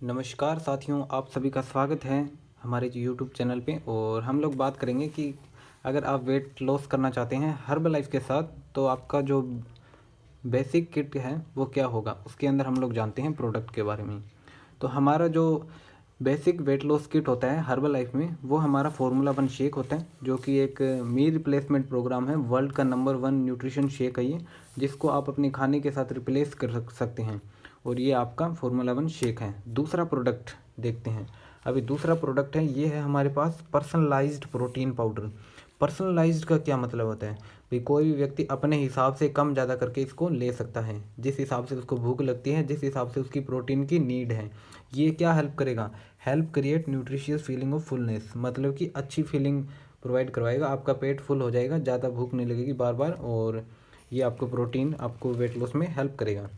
नमस्कार साथियों, आप सभी का स्वागत है हमारे यूट्यूब चैनल पे। और हम लोग बात करेंगे कि अगर आप वेट लॉस करना चाहते हैं हर्बल लाइफ के साथ, तो आपका जो बेसिक किट है वो क्या होगा। उसके अंदर हम लोग जानते हैं प्रोडक्ट के बारे में। तो हमारा जो बेसिक वेट लॉस किट होता है हर्बल लाइफ में, वो हमारा फार्मूला 1 शेक होता है, जो कि एक मील रिप्लेसमेंट प्रोग्राम है। वर्ल्ड का नंबर 1 न्यूट्रिशन शेक है ये, जिसको आप अपने खाने के साथ रिप्लेस कर सकते हैं। और ये आपका फार्मूला 1 शेक है। दूसरा प्रोडक्ट देखते हैं। अभी दूसरा प्रोडक्ट है, ये है हमारे पास पर्सनलाइज्ड प्रोटीन पाउडर। पर्सनलाइज्ड का क्या मतलब होता है भाई, कोई भी व्यक्ति अपने हिसाब से कम ज़्यादा करके इसको ले सकता है, जिस हिसाब से उसको भूख लगती है, जिस हिसाब से उसकी प्रोटीन की नीड है। ये क्या हेल्प करेगा? Help create nutritious feeling of fullness, मतलब कि अच्छी फीलिंग प्रोवाइड करवाएगा। आपका पेट फुल हो जाएगा, ज़्यादा भूख नहीं लगेगी बार बार, और ये आपको प्रोटीन आपको वेट लॉस में हेल्प करेगा।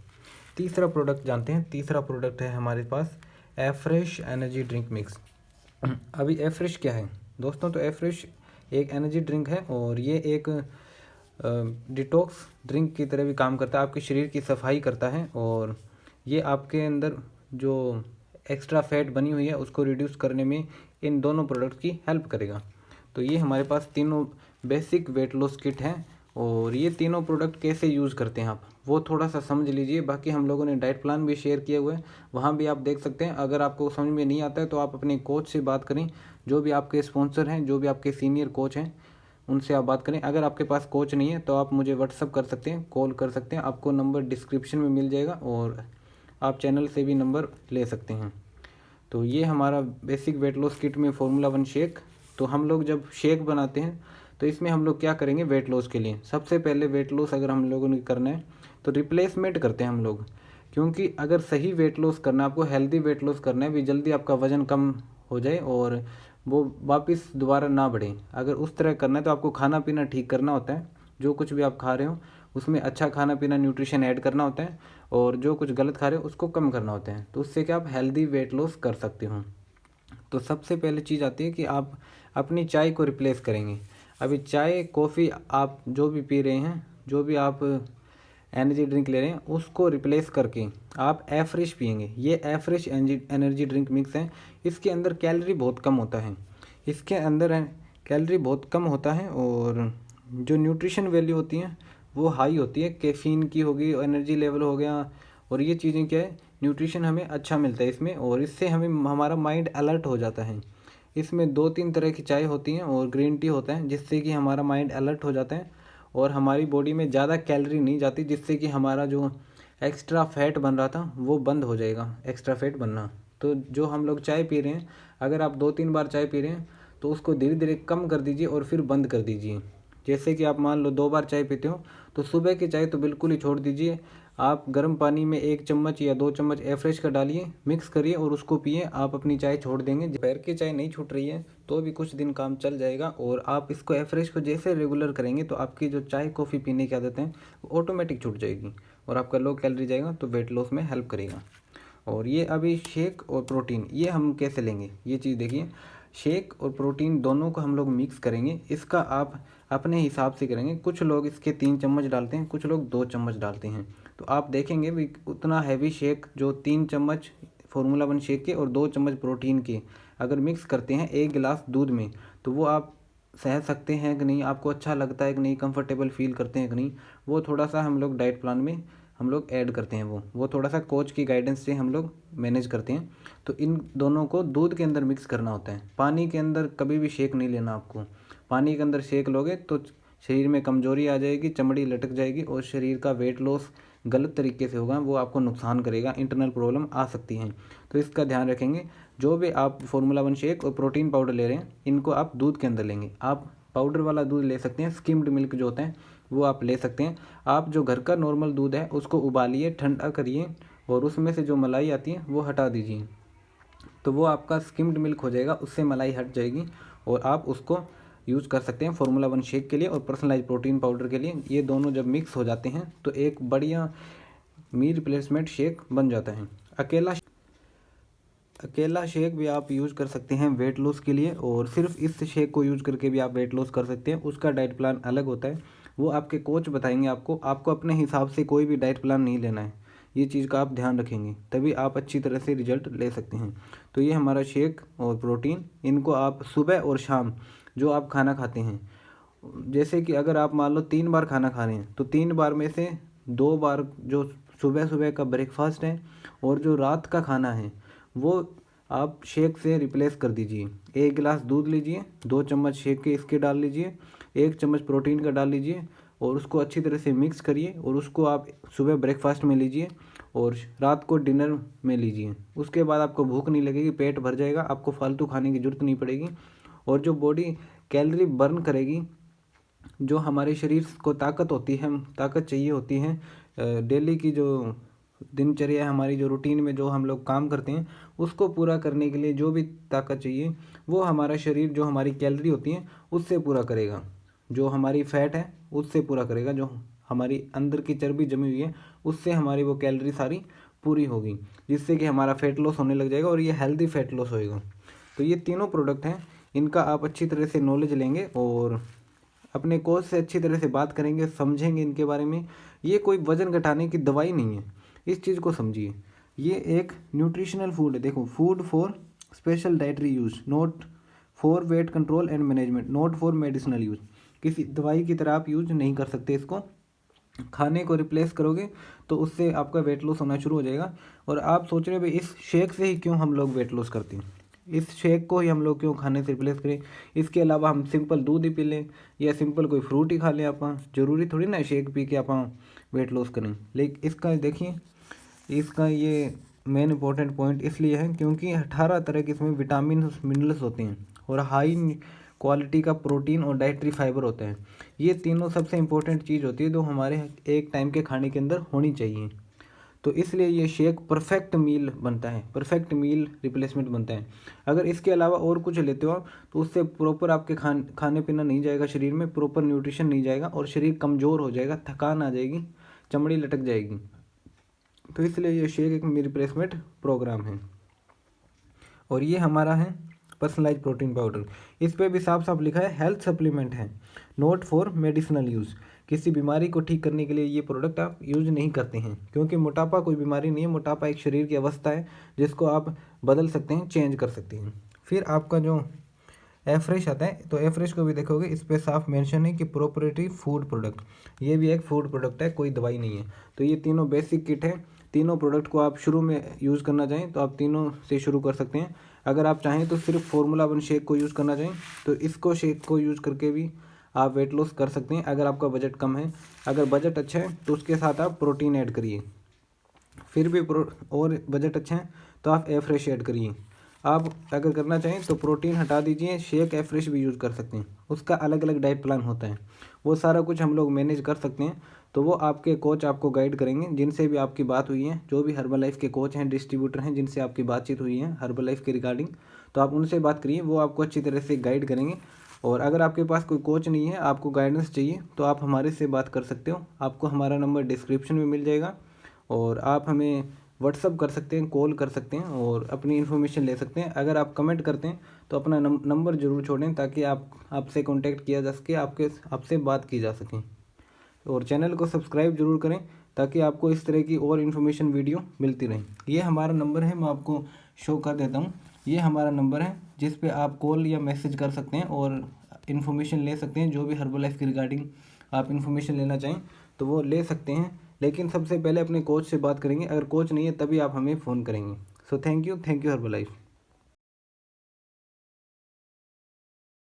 तीसरा प्रोडक्ट जानते हैं। तीसरा प्रोडक्ट है हमारे पास एफ्रेश एनर्जी ड्रिंक मिक्स। अभी एफ्रेश क्या है दोस्तों? तो एफ्रेश एक एनर्जी ड्रिंक है, और ये एक डिटॉक्स ड्रिंक की तरह भी काम करता है, आपके शरीर की सफाई करता है। और ये आपके अंदर जो एक्स्ट्रा फैट बनी हुई है उसको रिड्यूस करने में इन दोनों प्रोडक्ट की हेल्प करेगा। तो ये हमारे पास तीनों बेसिक वेट लॉस किट हैं। और ये तीनों प्रोडक्ट कैसे यूज़ करते हैं आप, वो थोड़ा सा समझ लीजिए। बाकी हम लोगों ने डाइट प्लान भी शेयर किए हुए हैं, वहाँ भी आप देख सकते हैं। अगर आपको समझ में नहीं आता है तो आप अपने कोच से बात करें, जो भी आपके स्पॉन्सर हैं, जो भी आपके सीनियर कोच हैं, उनसे आप बात करें। अगर आपके पास कोच नहीं है तो आप मुझे व्हाट्सअप कर सकते हैं, कॉल कर सकते हैं। आपको नंबर डिस्क्रिप्शन में मिल जाएगा, और आप चैनल से भी नंबर ले सकते हैं। तो ये हमारा बेसिक वेट लॉस किट में फार्मूला 1 शेक। तो हम लोग जब शेक बनाते हैं तो इसमें हम लोग क्या करेंगे वेट लॉस के लिए? सबसे पहले वेट लॉस अगर हम लोगों ने करना है तो रिप्लेसमेंट करते हैं हम लोग। क्योंकि अगर सही वेट लॉस करना है, आपको हेल्दी वेट लॉस करना है भी, जल्दी आपका वज़न कम हो जाए और वो वापस दोबारा ना बढ़े, अगर उस तरह करना है तो आपको खाना पीना ठीक करना होता है। जो कुछ भी आप खा रहे हो उसमें अच्छा खाना पीना न्यूट्रिशन ऐड करना होता है, और जो कुछ गलत खा रहे हो उसको कम करना होता है। तो उससे क्या आप हेल्दी वेट लॉस कर सकते हो। तो सबसे पहले चीज़ आती है कि आप अपनी चाय को रिप्लेस करेंगे। अभी चाय कॉफ़ी आप जो भी पी रहे हैं, जो भी आप एनर्जी ड्रिंक ले रहे हैं, उसको रिप्लेस करके आप एफ्रेश पियेंगे। ये एफ्रेश एनर्जी ड्रिंक मिक्स है। इसके अंदर कैलोरी बहुत कम होता है, इसके अंदर कैलोरी बहुत कम होता है, और जो न्यूट्रिशन वैल्यू होती है वो हाई होती है। कैफीन की होगी, एनर्जी लेवल हो गया, और ये चीज़ें क्या है, न्यूट्रिशन हमें अच्छा मिलता है इसमें, और इससे हमें हमारा माइंड अलर्ट हो जाता है। इसमें 2-3 तरह की चाय होती हैं और ग्रीन टी होता है, जिससे कि हमारा माइंड अलर्ट हो जाता है और हमारी बॉडी में ज़्यादा कैलोरी नहीं जाती, जिससे कि हमारा जो एक्स्ट्रा फैट बन रहा था वो बंद हो जाएगा, एक्स्ट्रा फैट बनना। तो जो हम लोग चाय पी रहे हैं, अगर आप 2-3 बार चाय पी रहे हैं तो उसको धीरे धीरे कम कर दीजिए और फिर बंद कर दीजिए। जैसे कि आप मान लो 2 बार चाय पीते हो, तो सुबह की चाय तो बिल्कुल ही छोड़ दीजिए। आप गर्म पानी में 1 चम्मच या 2 चम्मच एफ्रेश का डालिए, मिक्स करिए और उसको पिए। आप अपनी चाय छोड़ देंगे। दोपहर की चाय नहीं छूट रही है तो भी कुछ दिन काम चल जाएगा, और आप इसको एफ्रेश को जैसे रेगुलर करेंगे तो आपकी जो चाय कॉफ़ी पीने की आदत है वो ऑटोमेटिक छूट जाएगी, और आपका लो कैलोरी जाएगा, तो वेट लॉस में हेल्प करेगा। और ये अभी शेक और प्रोटीन ये हम कैसे लेंगे, ये चीज़ देखिए। शेक और प्रोटीन दोनों को हम लोग मिक्स करेंगे। इसका आप अपने हिसाब से करेंगे। कुछ लोग इसके 3 चम्मच डालते हैं, कुछ लोग 2 चम्मच डालते हैं। तो आप देखेंगे भी उतना हैवी शेक जो 3 चम्मच फार्मूला 1 शेक के और 2 चम्मच प्रोटीन के अगर मिक्स करते हैं 1 गिलास दूध में, तो वो आप सह सकते हैं कि नहीं, आपको अच्छा लगता है कि नहीं, कंफर्टेबल फील करते हैं कि नहीं, वो थोड़ा सा हम लोग डाइट प्लान में हम लोग ऐड करते हैं। वो थोड़ा सा कोच की गाइडेंस से हम लोग मैनेज करते हैं। तो इन दोनों को दूध के अंदर मिक्स करना होता है। पानी के अंदर कभी भी शेक नहीं लेना आपको। पानी के अंदर शेक लोगे तो शरीर में कमजोरी आ जाएगी, चमड़ी लटक जाएगी, और शरीर का वेट लॉस गलत तरीके से होगा, वो आपको नुकसान करेगा, इंटरनल प्रॉब्लम आ सकती हैं। तो इसका ध्यान रखेंगे। जो भी आप फार्मूला 1 शेक और प्रोटीन पाउडर ले रहे हैं, इनको आप दूध के अंदर लेंगे। आप पाउडर वाला दूध ले सकते हैं, स्किम्ड मिल्क जो होता है वो आप ले सकते हैं। आप जो घर का नॉर्मल दूध है उसको उबालिए, ठंडा करिए, और उसमें से जो मलाई आती है वो हटा दीजिए, तो वो आपका स्किम्ड मिल्क हो जाएगा, उससे मलाई हट जाएगी, और आप उसको यूज़ कर सकते हैं फार्मूला 1 शेक के लिए और पर्सनलाइज प्रोटीन पाउडर के लिए। ये दोनों जब मिक्स हो जाते हैं तो एक बढ़िया मील रिप्लेसमेंट शेक बन जाता है। अकेला शेक भी आप यूज़ कर सकते हैं वेट लॉस के लिए, और सिर्फ इस शेक को यूज़ करके भी आप वेट लॉस कर सकते हैं। उसका डाइट प्लान अलग होता है, वो आपके कोच बताएंगे आपको। आपको अपने हिसाब से कोई भी डाइट प्लान नहीं लेना है, ये चीज़ का आप ध्यान रखेंगे, तभी आप अच्छी तरह से रिजल्ट ले सकते हैं। तो ये हमारा शेक और प्रोटीन, इनको आप सुबह और शाम जो आप खाना खाते हैं, जैसे कि अगर आप मान लो 3 बार खाना खा रहे हैं तो 3 बार में से 2 बार जो सुबह सुबह का ब्रेकफास्ट है और जो रात का खाना है वो आप शेक से रिप्लेस कर दीजिए। 1 गिलास दूध लीजिए, 2 चम्मच शेक के इसके डाल लीजिए, 1 चम्मच प्रोटीन का डाल लीजिए और उसको अच्छी तरह से मिक्स करिए और उसको आप सुबह ब्रेकफास्ट में लीजिए और रात को डिनर में लीजिए। उसके बाद आपको भूख नहीं लगेगी, पेट भर जाएगा, आपको फालतू खाने की ज़रूरत नहीं पड़ेगी। और जो बॉडी कैलोरी बर्न करेगी, जो हमारे शरीर को ताकत होती है, ताकत चाहिए होती है, डेली की जो दिनचर्या है हमारी, जो रूटीन में जो हम लोग काम करते हैं उसको पूरा करने के लिए जो भी ताकत चाहिए वो हमारा शरीर, जो हमारी कैलोरी होती है उससे पूरा करेगा। जो हमारी फैट है उससे पूरा करेगा, जो हमारी अंदर की चर्बी जमी हुई है उससे हमारी वो कैलोरी सारी पूरी होगी, जिससे कि हमारा फैट लॉस होने लग जाएगा और ये हेल्दी फैट लॉस होएगा। तो ये तीनों प्रोडक्ट हैं, इनका आप अच्छी तरह से नॉलेज लेंगे और अपने कोच से अच्छी तरह से बात करेंगे, समझेंगे इनके बारे में। ये कोई वज़न घटाने की दवाई नहीं है, इस चीज़ को समझिए। ये एक न्यूट्रिशनल फूड है। देखो, food for special dietary use, not for weight control and management, not for medicinal use. किसी दवाई की तरह आप यूज नहीं कर सकते इसको। खाने को रिप्लेस करोगे तो उससे आपका वेट लॉस होना शुरू हो जाएगा। और आप सोच रहे हो भाई इस शेक से ही क्यों हम लोग वेट लॉस करते हैं, इस शेक को ही हम लोग क्यों खाने से रिप्लेस करें, इसके अलावा हम सिंपल दूध ही पी लें या सिंपल कोई फ्रूट ही खा लें। आप ज़रूरी थोड़ी ना शेक पी के आप वेट लॉस करें। लेकिन इसका देखिए, इसका ये मेन इंपॉर्टेंट पॉइंट इसलिए है क्योंकि 18 तरह के इसमें विटामिन मिनरल्स होते हैं और हाई क्वालिटी का प्रोटीन और डाइटरी फाइबर होता है। ये तीनों सबसे इम्पोर्टेंट चीज़ होती है जो हमारे एक टाइम के खाने के अंदर होनी चाहिए। तो इसलिए ये शेक परफेक्ट मील बनता है, परफेक्ट मील रिप्लेसमेंट बनता है। अगर इसके अलावा और कुछ लेते हो तो उससे प्रॉपर आपके खाने पीना नहीं जाएगा, शरीर में प्रॉपर न्यूट्रिशन नहीं जाएगा और शरीर कमज़ोर हो जाएगा, थकान आ जाएगी, चमड़ी लटक जाएगी। तो इसलिए ये शेक एक रिप्लेसमेंट प्रोग्राम है। और ये हमारा है पर्सनलाइज प्रोटीन पाउडर। इस पर भी साफ साफ लिखा है हेल्थ सप्लीमेंट है, नॉट फॉर मेडिसिनल यूज़। किसी बीमारी को ठीक करने के लिए ये प्रोडक्ट आप यूज नहीं करते हैं, क्योंकि मोटापा कोई बीमारी नहीं है, मोटापा एक शरीर की अवस्था है जिसको आप बदल सकते हैं, चेंज कर सकते हैं। फिर आपका जो एफ्रेश आता है, तो एफ्रेश को भी देखोगे इस पर साफ मेंशन है कि प्रोप्राइटरी फूड प्रोडक्ट, ये भी एक फूड प्रोडक्ट है, कोई दवाई नहीं है। तो ये तीनों बेसिक किट है। तीनों प्रोडक्ट को आप शुरू में यूज़ करना चाहें तो आप तीनों से शुरू कर सकते हैं। अगर आप चाहें तो सिर्फ फार्मूला वन शेक को यूज़ करना चाहें तो इसको शेक को यूज़ करके भी आप वेट लॉस कर सकते हैं, अगर आपका बजट कम है। अगर बजट अच्छा है तो उसके साथ आप प्रोटीन ऐड करिए। फिर भी और बजट अच्छा है तो आप एफ्रेश ऐड करिए। आप अगर करना चाहें तो प्रोटीन हटा दीजिए, शेक एफ्रेश भी यूज़ कर सकते हैं, उसका अलग अलग डाइट प्लान होता है, वो सारा कुछ हम लोग मैनेज कर सकते हैं। तो वो आपके कोच आपको गाइड करेंगे, जिनसे भी आपकी बात हुई है, जो भी हर्बल लाइफ के कोच हैं, डिस्ट्रीब्यूटर हैं, जिनसे आपकी बातचीत हुई है हर्बल लाइफ के रिगार्डिंग, तो आप उनसे बात करिए, वो आपको अच्छी तरह से गाइड करेंगे। और अगर आपके पास कोई कोच नहीं है, आपको गाइडेंस चाहिए, तो आप हमारे से बात कर सकते हो। आपको हमारा नंबर डिस्क्रिप्शन में मिल जाएगा और आप हमें व्हाट्सअप कर सकते हैं, कॉल कर सकते हैं और अपनी इन्फॉर्मेशन ले सकते हैं। अगर आप कमेंट करते हैं तो अपना नंबर ज़रूर छोड़ें ताकि आपसे कांटेक्ट किया जा सके, आपसे बात की जा सके। और चैनल को सब्सक्राइब जरूर करें ताकि आपको इस तरह की और इन्फॉर्मेशन वीडियो मिलती रहे। ये हमारा नंबर है, मैं आपको शो कर देता हूँ। ये हमारा नंबर है जिस पे आप कॉल या मैसेज कर सकते हैं और इन्फॉर्मेशन ले सकते हैं। जो भी हर्बल लाइफ की रिगार्डिंग आप इन्फॉर्मेशन लेना चाहें तो वो ले सकते हैं, लेकिन सबसे पहले अपने कोच से बात करेंगे। अगर कोच नहीं है तभी आप हमें फ़ोन करेंगे। So thank you herbal life.